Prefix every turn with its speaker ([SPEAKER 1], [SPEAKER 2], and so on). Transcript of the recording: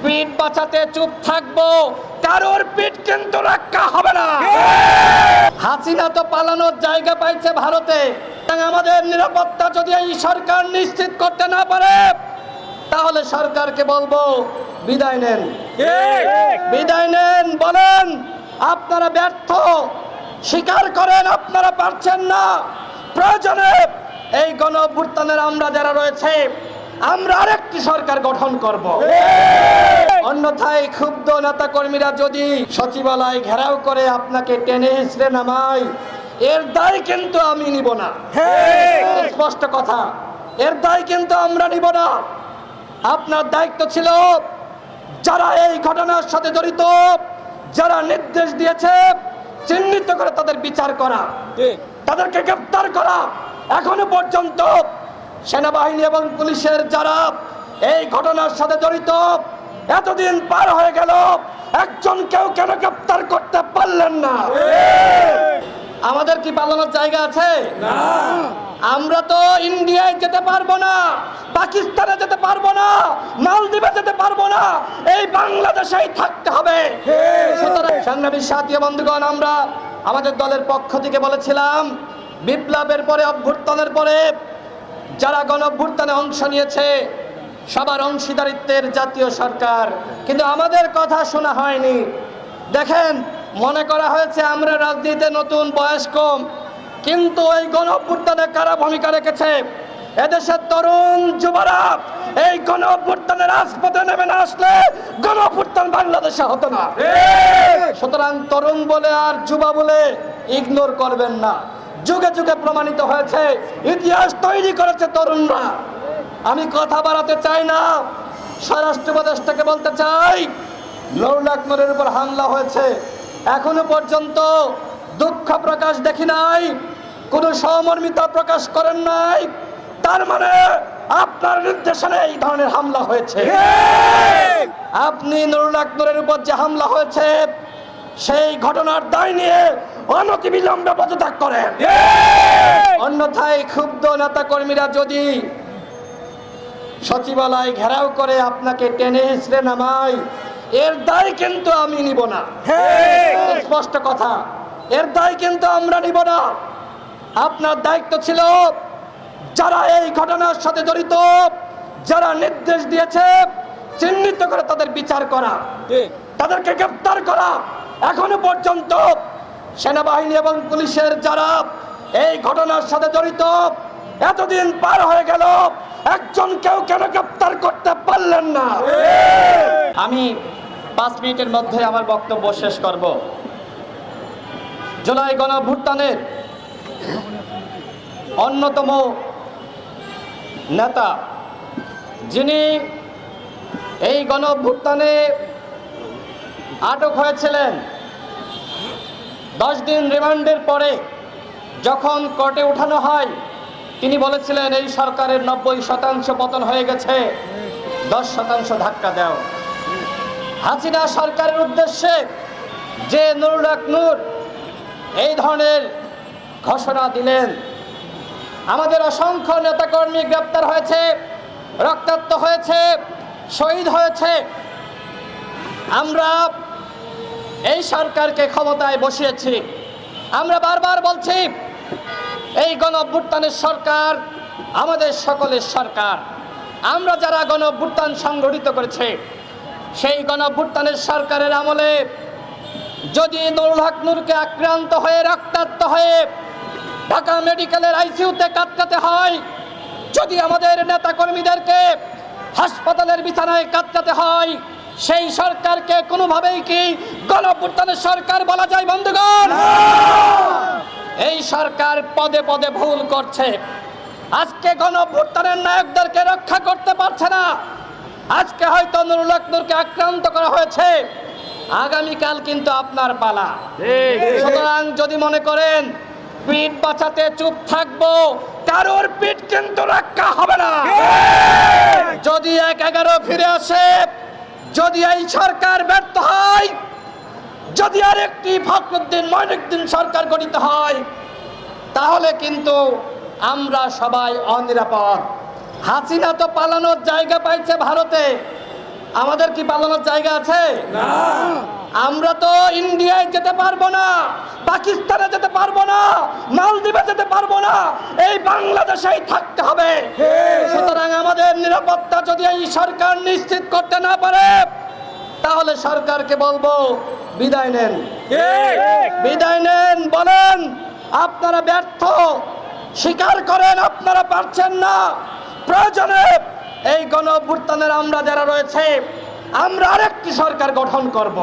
[SPEAKER 1] পিঠ বাঁচাতে চুপ থাকবো, কারোর পিঠ কিন্তু রক্ষা হবে না। হাসিনা তো পালানোর জায়গা পাইছে ভারতে। আমাদের নিরাপত্তা যদি এই সরকার নিশ্চিত করতে না পারে, তাহলে সরকারকে বলবো বিদায় নেন, বিদায় নেন। বলেন আপনারা ব্যর্থ, স্বীকার করেন আপনারা পারছেন না। প্রয়োজনে এই গণঅভ্যুত্থানের আমরা যারা রয়েছে, আমরা আরেকটি সরকার গঠন করব। অন্যথায় ক্ষুব্ধ নেতা কর্মীরা যদি সচিবালয় ঘেরাও করে আপনাকে টেনে হিঁচড়ে নামায়, এর দায় কিন্তু আমি নিব না। স্পষ্ট কথা, এর দায় কিন্তু আমরা নিব না। আপনার দায়িত্ব ছিল যারা এই ঘটনার সাথে জড়িত, যারা নির্দেশ দিয়েছে, চিহ্নিত করে তাদের বিচার করা, তাদেরকে গ্রেফতার করা। এখনো পর্যন্ত সেনাবাহিনী এবং পুলিশের যারা এই ঘটনার সাথে জড়িত, এতদিন পার হয়ে গেল, একজন কেউ কেন গ্রেফতার করতে পারলেন না? আমাদের কি পালানোর জায়গা আছে? আমরা তো ইন্ডিয়ায় যেতে পারবো না, পাকিস্তানে যেতে পারবো না, মালদ্বীপে যেতে পারবো না, এই বাংলাদেশেই থাকতে হবে। সুতরাং সংগ্রামী সাথী বন্ধুগণ, আমরা আমাদের দলের পক্ষ থেকে বলেছিলাম, বিপ্লবের পরে, অভ্যুত্থানের পরে যারা গণঅভ্যুত্থানে অংশ নিয়েছে, সবার অংশীদারিত্বের জাতীয় সরকার, কিন্তু আমাদের কথা শোনা হয়নি। দেখেন, মনে করা হয়েছে আমরা রাজনীতিতে নতুন, বয়স কম, কিন্তু এই গণঅভ্যুত্থানে কারা ভূমিকা রেখেছে? এদেশের তরুণ যুবরা এই গণঅভ্যুত্থানে রাজপথে নেমে না আসলে গণঅভ্যুত্থান বাংলাদেশে হতো না। সুতরাং তরুণ বলে আর যুবা বলে ইগনোর করবেন না। যুগে যুগে প্রমাণিত হয়েছে, ইতিহাস তৈরি করেছে তরুণরা। আমি কথা বাড়াতে চাই না, স্বরাষ্ট্র উপদেষ্টাকে বলতে চাই, নুরুল আকমলের উপর হামলা হয়েছে, এখনো পর্যন্ত দুঃখ প্রকাশ দেখি নাই, কোনো সহমর্মিতা প্রকাশ করেন নাই। তার মানে আপনার নির্দেশনে এই ধরনের হামলা হয়েছে। আপনি নুরুল আকমলের উপর যে হামলা হয়েছে, সেই ঘটনার দায় নিয়ে অনতিবিলম্বে পদত্যাগ করেন। অন্যথায় ক্ষুব্ধ নেতা কর্মীরা যদি সচিবালয় ঘেরাও করে আপনাকে টেনে হিঁচড়ে নামায়, এর দায় কিন্তু আমি নিব না। স্পষ্ট কথা, এর দায় কিন্তু আমরা নিব না। আপনার দায়িত্ব ছিল যারা এই ঘটনার সাথে জড়িত, যারা নির্দেশ দিয়েছে, চিহ্নিত করে তাদের বিচার করা, তাদেরকে গ্রেফতার করা। এখনো পর্যন্ত সেনাবাহিনী এবং পুলিশের যারা এই ঘটনার সাথে জড়িত, এতদিন পার হয়ে গেল, একজন কেউ কেন গ্রেফতার করতে পারলেন না? আমি 5 মিনিটের মধ্যে আমার বক্তব্য শেষ করব। জুলাই গণঅভ্যুত্থানের অন্যতম নেতা, যিনি এই গণঅভ্যুত্থানে আটক হয়েছিলেন, 10 দিন রিমান্ডের পরে যখন কোর্টে উঠানো হয়, তিনি বলেছিলেন এই সরকারের 90% পতন হয়ে গেছে, 10% ধাক্কা দাও। হাসিনা সরকারের উদ্দেশ্যে যে নুরুল আকমল এই ধরনের ঘোষণা দিলেন, আমাদের অসংখ্য নেতাকর্মী গ্রেপ্তার হয়েছে, রক্তাক্ত হয়েছে, শহীদ হয়েছে। আমরা এই সরকারকে ক্ষমতায় বসিয়েছি। আমরা বারবার বলছি, এই গণঅভ্যুত্থানের সরকার আমাদের সকলের সরকার। আমরা যারা গণঅভ্যুত্থান সংগঠিত করেছে, সেই গণঅভ্যুত্থানের সরকারের আমলে যদি নুরুল হক নূরকে আক্রান্ত হয়ে, রক্তাক্ত হয়ে ঢাকা মেডিকেলের আইসিইউতে কাতরাতে হয়, যদি আমাদের নেতাকর্মীদেরকে হাসপাতালের বিছানায় কাতরাতে হয়, সেই সরকারকে কোনোভাবেই কি গণঅভ্যুত্থানের সরকার বলা যায়? বন্ধুগণ, এই সরকার পদে পদে ভুল করছে। আজকে গণঅভ্যুত্থানের নায়কদেরকে রক্ষা করতে পারছে না। আজকে হয়তো নুরুল হক নূরকে আক্রান্ত করা হয়েছে, আগামীকাল কিন্তু আপনার পালা। সুতরাং যদি মনে করেন পিঠ বাঁচাতে চুপ থাকবো, কারোর পিঠ কিন্তু রক্ষা হবে না। যদি 1/11 ফিরে আসে, যদি এই সরকার ব্যর্থ হয়, যদি আরেকটি ফখরুদ্দিন মঈনুদ্দিন সরকার গঠিত হয়, তাহলে কিন্তু আমরা সবাই অনিরাপদ। হাসিনা তো পালানোর জায়গা পাইছে ভারতে, আমাদের কি পালানোর জায়গা আছে?
[SPEAKER 2] না।
[SPEAKER 1] আমরা তো ইন্ডিয়ায় যেতে পারবো না, পাকিস্তানে যেতে পারবো না, মালদ্বীপে যেতে পারবো না, এই বাংলাদেশেই থাকতে হবে। সুতরাং আমাদের নিরাপত্তা যদি এই সরকার নিশ্চিত করতে না পারে, তাহলে সরকারকে বলবো বিদায় নেন, বিদায় নেন। বলেন আপনারা ব্যর্থ, স্বীকার করেন আপনারা পারছেন না। প্রয়োজনে এই গণ-অভ্যুত্থানের আমরা যারা রয়েছে, আমরা আরেকটি সরকার গঠন করব।